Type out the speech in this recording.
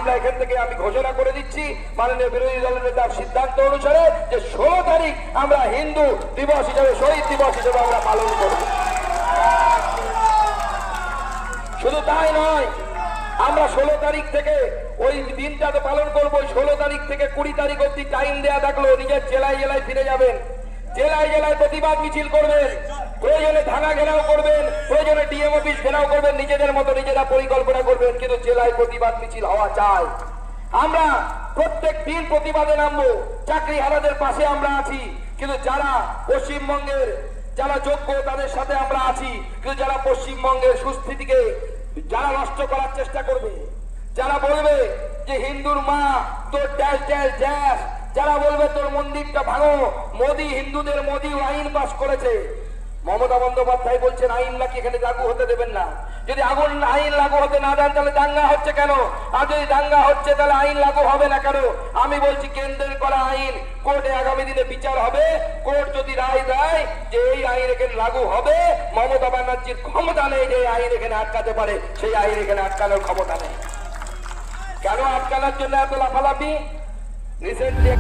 আমরা এখান থেকে আমি ঘোষণা করে দিচ্ছি মাননীয় বিরোধী দলের নেতার সিদ্ধান্ত অনুসারে যে 16 তারিখ আমরা হিন্দু দিবস হিসেবে, শহীদ দিবস হিসেবে আমরা পালন করব। শুধু তাই নয়, আমরা 16 তারিখ থেকে ওই দিনটাতে পালন করবো। 16 তারিখ থেকে 20 তারিখ অব্দি টাইম দেয়া থাকলো, নিজের জেলায় জেলায় ফিরে যাবেন, জেলায় জেলায় প্রতিবাদ মিছিল করবেন, প্রয়োজনে থানা ঘেরাও করবেন, প্রয়োজনে ডিএম অফিস ঘেরাও করবেন, নিজেদের মতো নিজেরা পরিকল্পনা করবেন, কিন্তু জেলায় প্রতিবাদ মিছিল হওয়া চাই। আমরা প্রত্যেক দিন প্রতিবাদে নামবো, চাকরি হারাদের পাশে আমরা আছি, কিন্তু যারা পশ্চিমবঙ্গের যারা যোগ্য তাদের সাথে আমরা আছি, কিন্তু যারা পশ্চিমবঙ্গের সুস্থিতিকে যারা নষ্ট করার চেষ্টা করবে, যারা বলবে যে হিন্দুর মা তোর ড্যাশ ড্যাশ ড্যাশ, যারা বলবে তোর মন্দিরটা ভাঙো, মোদি হিন্দুদের মোদি আইন পাস করেছে। মমতা বন্দ্যোপাধ্যায় বলছেন আইন নাকি এখানে লাগু হতে দেবেন না। যদি আইন লাগু হতে না দেন তাহলে দাঙ্গা হচ্ছে কেন? আর যদি দাঙ্গা হচ্ছে তাহলে আইন লাগু হবে না কেন? আমি বলছি কেন্দ্রের করা আইন কোর্টে আগামী দিনে বিচার হবে। কোর্ট যদি রায় দেয় যে এই আইন এখানে লাগু হবে, মমতা ব্যানার্জির ক্ষমতা নেই যে আইন এখানে আটকাতে পারে, সেই আইন এখানে আটকানোর ক্ষমতা নেই। কেন আটকানোর জন্য এত লাফালাফি? রিসেন্টলি